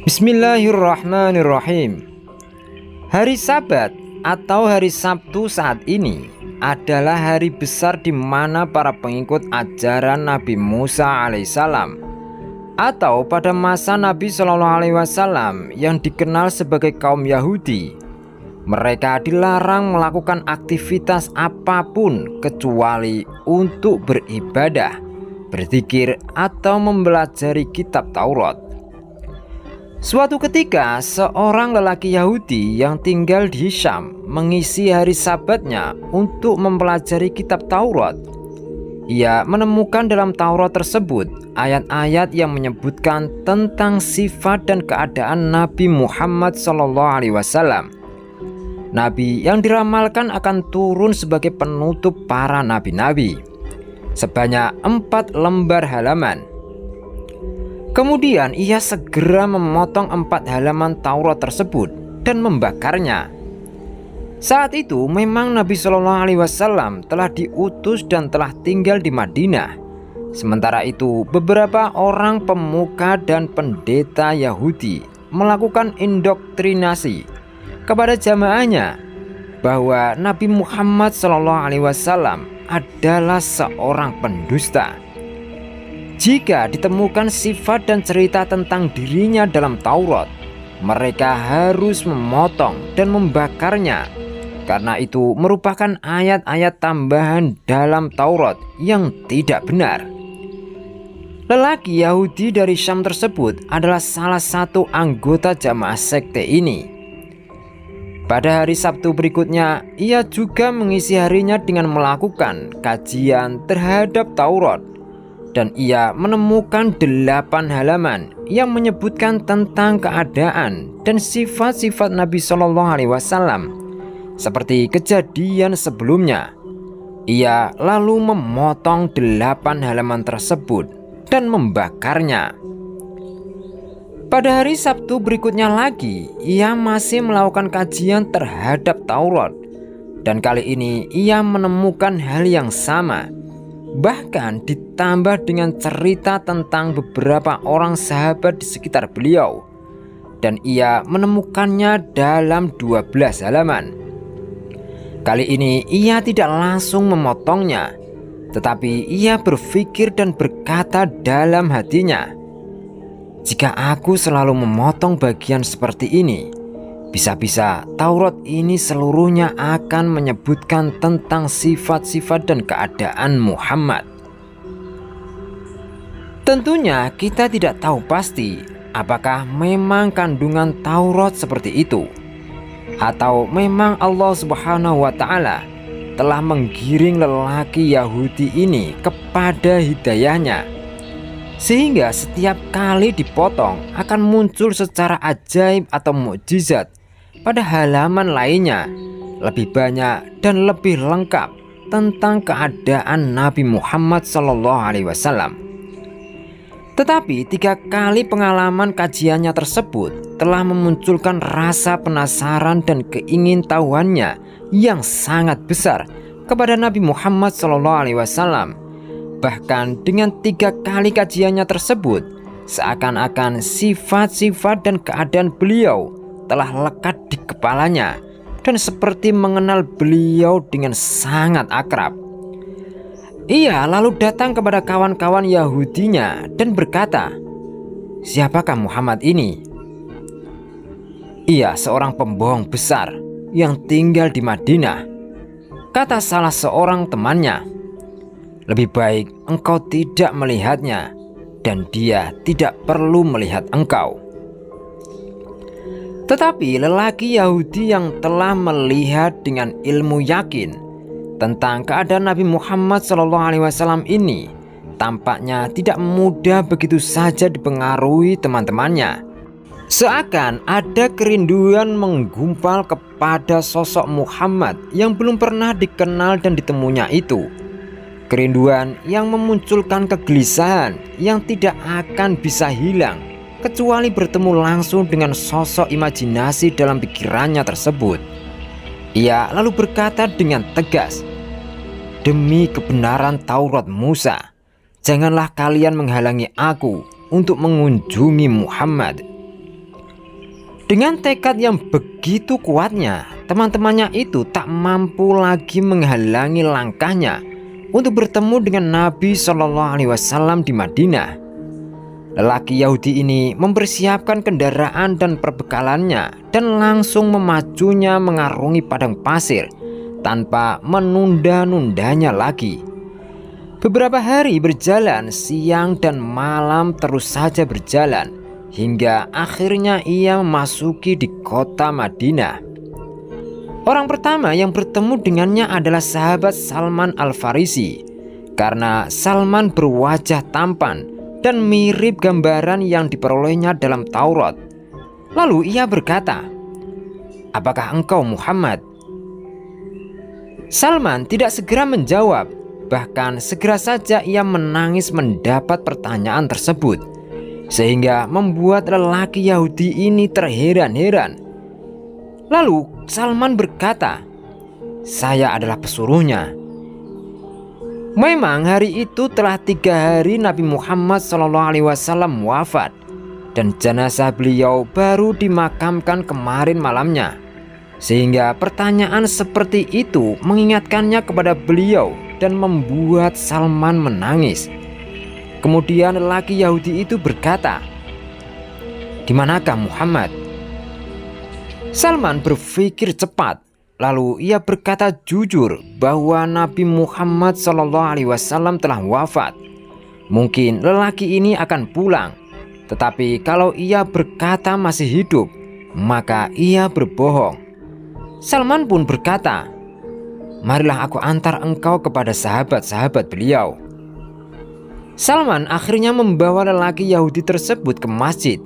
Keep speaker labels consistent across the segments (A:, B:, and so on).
A: Bismillahirrahmanirrahim. Hari Sabat atau hari Sabtu saat ini adalah hari besar di mana para pengikut ajaran Nabi Musa alaihissalam atau pada masa Nabi Shallallahu Alaihi Wasallam yang dikenal sebagai kaum Yahudi, mereka dilarang melakukan aktivitas apapun kecuali untuk beribadah, berzikir atau mempelajari kitab Taurat. Suatu ketika, seorang lelaki Yahudi yang tinggal di Syam mengisi hari Sabatnya untuk mempelajari kitab Taurat. Ia menemukan dalam Taurat tersebut ayat-ayat yang menyebutkan tentang sifat dan keadaan Nabi Muhammad SAW. Nabi yang diramalkan akan turun sebagai penutup para nabi-nabi, sebanyak 4 lembar halaman. Kemudian ia segera memotong 4 halaman Taurat tersebut dan membakarnya. Saat itu memang Nabi Shallallahu Alaihi Wasallam telah diutus dan telah tinggal di Madinah. Sementara itu beberapa orang pemuka dan pendeta Yahudi melakukan indoktrinasi kepada jamaahnya bahwa Nabi Muhammad Shallallahu Alaihi Wasallam adalah seorang pendusta. Jika ditemukan sifat dan cerita tentang dirinya dalam Taurat, mereka harus memotong dan membakarnya, karena itu merupakan ayat-ayat tambahan dalam Taurat yang tidak benar. Lelaki Yahudi dari Syam tersebut adalah salah satu anggota jamaah sekte ini. Pada hari Sabtu berikutnya, ia juga mengisi harinya dengan melakukan kajian terhadap Taurat. Dan ia menemukan 8 halaman yang menyebutkan tentang keadaan dan sifat-sifat Nabi Shallallahu Alaihi Wasallam seperti kejadian sebelumnya. Ia lalu memotong 8 halaman tersebut dan membakarnya. Pada hari Sabtu berikutnya lagi, ia masih melakukan kajian terhadap Taurat. Dan kali ini ia menemukan hal yang sama, bahkan ditambah dengan cerita tentang beberapa orang sahabat di sekitar beliau, dan ia menemukannya dalam 12 halaman. Kali ini ia tidak langsung memotongnya, tetapi ia berpikir dan berkata dalam hatinya, "Jika aku selalu memotong bagian seperti ini, bisa-bisa Taurat ini seluruhnya akan menyebutkan tentang sifat-sifat dan keadaan Muhammad." Tentunya kita tidak tahu pasti apakah memang kandungan Taurat seperti itu, atau memang Allah Subhanahu wa Ta'ala telah menggiring lelaki Yahudi ini kepada hidayahnya, sehingga setiap kali dipotong akan muncul secara ajaib atau mukjizat pada halaman lainnya lebih banyak dan lebih lengkap tentang keadaan Nabi Muhammad SAW. Tetapi 3 kali pengalaman kajiannya tersebut telah memunculkan rasa penasaran dan keingintahuannya yang sangat besar kepada Nabi Muhammad SAW. Bahkan dengan 3 kali kajiannya tersebut, seakan-akan sifat-sifat dan keadaan beliau telah lekat di kepalanya dan seperti mengenal beliau dengan sangat akrab. Ia lalu datang kepada kawan-kawan Yahudinya dan berkata, "Siapakah Muhammad ini?" "Ia seorang pembohong besar yang tinggal di Madinah," kata salah seorang temannya. "Lebih baik engkau tidak melihatnya, dan dia tidak perlu melihat engkau." Tetapi lelaki Yahudi yang telah melihat dengan ilmu yakin tentang keadaan Nabi Muhammad SAW ini tampaknya tidak mudah begitu saja dipengaruhi teman-temannya. Seakan ada kerinduan menggumpal kepada sosok Muhammad yang belum pernah dikenal dan ditemunya itu. Kerinduan yang memunculkan kegelisahan yang tidak akan bisa hilang kecuali bertemu langsung dengan sosok imajinasi dalam pikirannya tersebut. Ia lalu berkata dengan tegas, "Demi kebenaran Taurat Musa, janganlah kalian menghalangi aku untuk mengunjungi Muhammad." Dengan tekad yang begitu kuatnya, teman-temannya itu tak mampu lagi menghalangi langkahnya untuk bertemu dengan Nabi Shallallahu Alaihi Wasallam di Madinah. Lelaki Yahudi ini mempersiapkan kendaraan dan perbekalannya dan langsung memajunya mengarungi padang pasir tanpa menunda-nundanya lagi. Beberapa hari berjalan, siang dan malam terus saja berjalan, hingga akhirnya ia memasuki di kota Madinah. Orang pertama yang bertemu dengannya adalah sahabat Salman Al-Farisi, karena Salman berwajah tampan dan mirip gambaran yang diperolehnya dalam Taurat. Lalu ia berkata, "Apakah engkau Muhammad?" Salman tidak segera menjawab, bahkan segera saja ia menangis mendapat pertanyaan tersebut, sehingga membuat lelaki Yahudi ini terheran-heran. Lalu Salman berkata, "Saya adalah pesuruhnya." Memang hari itu telah 3 hari Nabi Muhammad SAW wafat, dan jenazah beliau baru dimakamkan kemarin malamnya, sehingga pertanyaan seperti itu mengingatkannya kepada beliau dan membuat Salman menangis. Kemudian lelaki Yahudi itu berkata, "Di manakah Muhammad?" Salman berpikir cepat, lalu ia berkata jujur bahwa Nabi Muhammad SAW telah wafat. Mungkin lelaki ini akan pulang, tetapi kalau ia berkata masih hidup, maka ia berbohong. Salman pun berkata, "Marilah aku antar engkau kepada sahabat-sahabat beliau." Salman akhirnya membawa lelaki Yahudi tersebut ke masjid.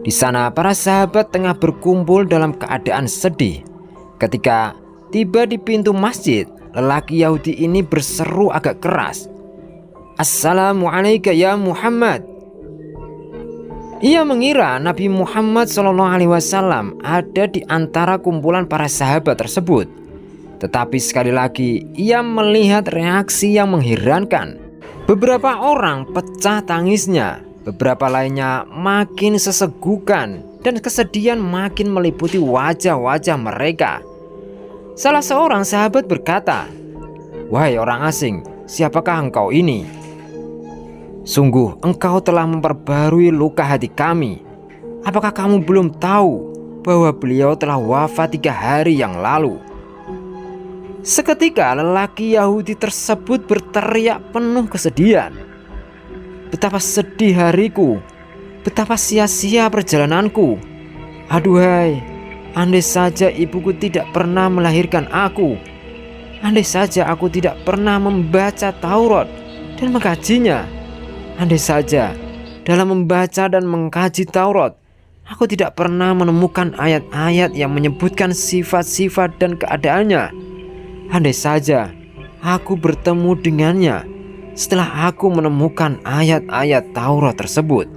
A: Di sana para sahabat tengah berkumpul dalam keadaan sedih. Ketika tiba di pintu masjid, lelaki Yahudi ini berseru agak keras, "Assalamualaikum ya Muhammad." Ia mengira Nabi Muhammad SAW ada di antara kumpulan para sahabat tersebut. Tetapi sekali lagi ia melihat reaksi yang mengherankan. Beberapa orang pecah tangisnya, beberapa lainnya makin sesegukan, dan kesedihan makin meliputi wajah-wajah mereka. Salah seorang sahabat berkata, "Wahai orang asing, siapakah engkau ini? Sungguh engkau telah memperbarui luka hati kami. Apakah kamu belum tahu bahwa beliau telah wafat 3 hari yang lalu?" Seketika lelaki Yahudi tersebut berteriak penuh kesedihan, "Betapa sedih hariku, betapa sia-sia perjalananku. Aduhai, andai saja ibuku tidak pernah melahirkan aku. Andai saja aku tidak pernah membaca Taurat dan mengkajinya. Andai saja dalam membaca dan mengkaji Taurat, aku tidak pernah menemukan ayat-ayat yang menyebutkan sifat-sifat dan keadaannya. Andai saja aku bertemu dengannya setelah aku menemukan ayat-ayat Taurat tersebut,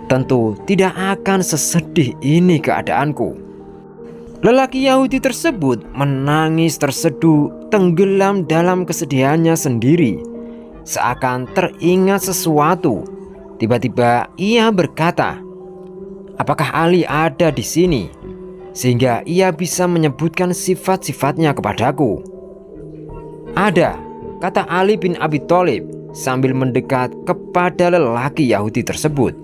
A: tentu tidak akan sesedih ini keadaanku." Lelaki Yahudi tersebut menangis terseduh, tenggelam dalam kesedihannya sendiri, seakan teringat sesuatu. Tiba-tiba ia berkata, "Apakah Ali ada di sini, sehingga ia bisa menyebutkan sifat-sifatnya kepadaku?" "Ada," kata Ali bin Abi Thalib sambil mendekat kepada lelaki Yahudi tersebut.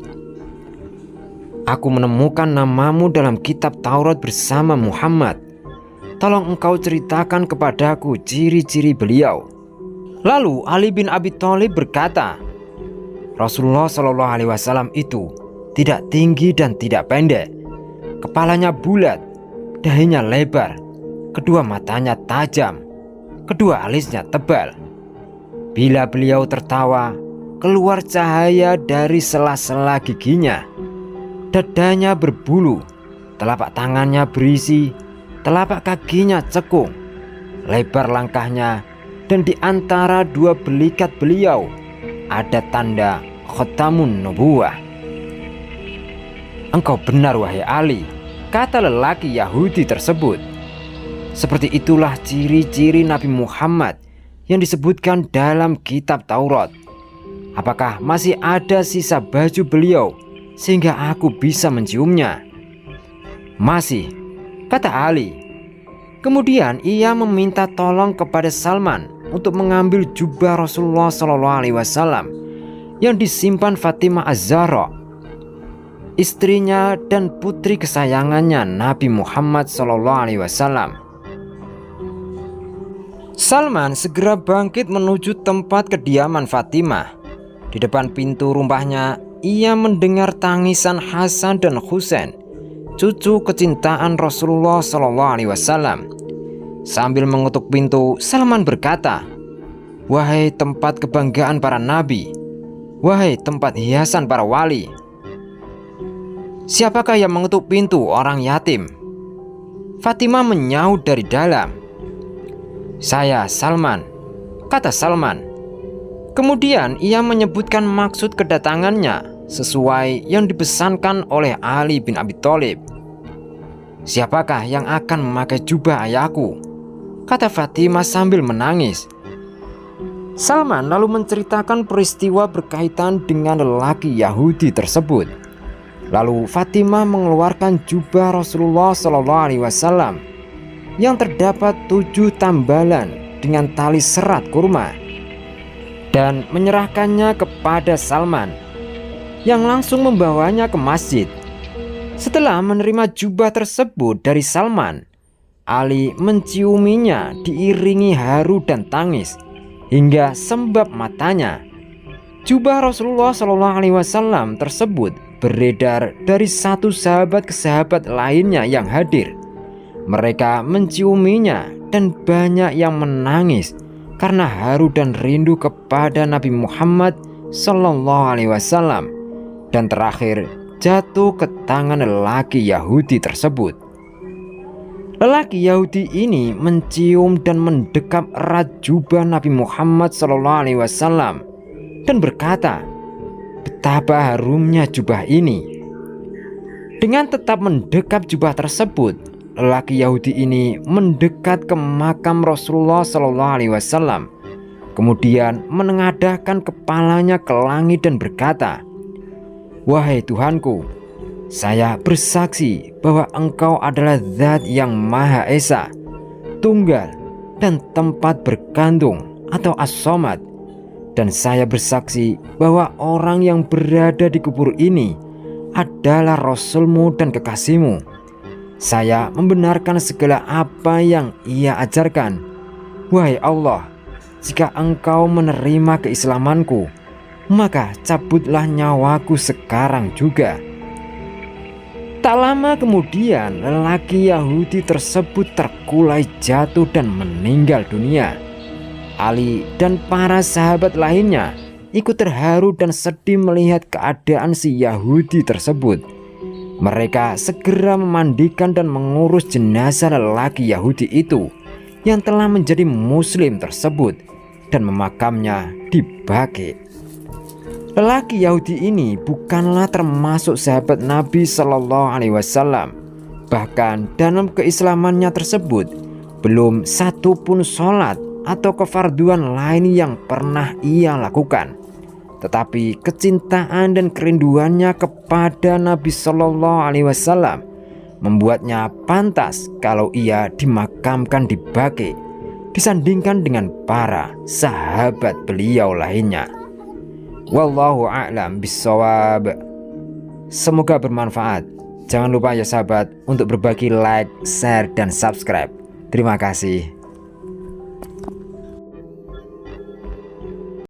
A: "Aku menemukan namamu dalam kitab Taurat bersama Muhammad. Tolong engkau ceritakan kepadaku ciri-ciri beliau." Lalu Ali bin Abi Thalib berkata, "Rasulullah SAW itu tidak tinggi dan tidak pendek. Kepalanya bulat, dahinya lebar, kedua matanya tajam, kedua alisnya tebal. Bila beliau tertawa, keluar cahaya dari sela-sela giginya. Dadanya berbulu, telapak tangannya berisi, telapak kakinya cekung, lebar langkahnya, dan di antara 2 belikat beliau ada tanda khotamun nubuwah." "Engkau benar wahai Ali," kata lelaki Yahudi tersebut. "Seperti itulah ciri-ciri Nabi Muhammad yang disebutkan dalam kitab Taurat. Apakah masih ada sisa baju beliau sehingga aku bisa menciumnya?" Masih, kata Ali. Kemudian ia meminta tolong kepada Salman untuk mengambil jubah Rasulullah SAW yang disimpan Fatimah Az-Zahra, istrinya dan putri kesayangannya Nabi Muhammad SAW. Salman segera bangkit menuju tempat kediaman Fatimah. Di depan pintu rumahnya, ia mendengar tangisan Hasan dan Husain, cucu kecintaan Rasulullah SAW. Sambil mengetuk pintu, Salman berkata, "Wahai tempat kebanggaan para nabi, wahai tempat hiasan para wali, siapakah yang mengetuk pintu orang yatim?" Fatimah menyaut dari dalam, "Saya Salman," kata Salman. Kemudian ia menyebutkan maksud kedatangannya sesuai yang dipesankan oleh Ali bin Abi Thalib. "Siapakah yang akan memakai jubah ayahku?" kata Fatimah sambil menangis. Salman lalu menceritakan peristiwa berkaitan dengan lelaki Yahudi tersebut. Lalu Fatimah mengeluarkan jubah Rasulullah SAW yang terdapat 7 tambalan dengan tali serat kurma dan menyerahkannya kepada Salman, yang langsung membawanya ke masjid. Setelah menerima jubah tersebut dari Salman, Ali menciuminya diiringi haru dan tangis hingga sembab matanya. Jubah Rasulullah SAW tersebut beredar dari satu sahabat ke sahabat lainnya yang hadir. Mereka menciuminya dan banyak yang menangis karena haru dan rindu kepada Nabi Muhammad SAW, dan terakhir jatuh ke tangan lelaki Yahudi tersebut. Lelaki Yahudi ini mencium dan mendekap erat jubah Nabi Muhammad SAW dan berkata, "Betapa harumnya jubah ini." Dengan tetap mendekap jubah tersebut, lelaki Yahudi ini mendekat ke makam Rasulullah SAW, kemudian menengadahkan kepalanya ke langit dan berkata, "Wahai Tuhanku, saya bersaksi bahwa Engkau adalah Zat yang Maha Esa, Tunggal, dan tempat bergantung atau As-Somad. Dan saya bersaksi bahwa orang yang berada di kubur ini adalah Rasul-Mu dan kekasih-Mu. Saya membenarkan segala apa yang Ia ajarkan. Wahai Allah, jika Engkau menerima keislamanku, maka cabutlah nyawaku sekarang juga." Tak lama kemudian, lelaki Yahudi tersebut terkulai jatuh dan meninggal dunia. Ali dan para sahabat lainnya ikut terharu dan sedih melihat keadaan si Yahudi tersebut. Mereka segera memandikan dan mengurus jenazah lelaki Yahudi itu yang telah menjadi muslim tersebut dan memakamnya di Baqi'. Lelaki Yahudi ini bukanlah termasuk sahabat Nabi SAW. Bahkan dalam keislamannya tersebut belum satu pun sholat atau kefarduan lain yang pernah ia lakukan. Tetapi kecintaan dan kerinduannya kepada Nabi SAW membuatnya pantas kalau ia dimakamkan di Baqi' disandingkan dengan para sahabat beliau lainnya. Wallahu a'lam bissawab. Semoga bermanfaat. Jangan lupa ya sahabat untuk berbagi like, share, dan subscribe. Terima kasih.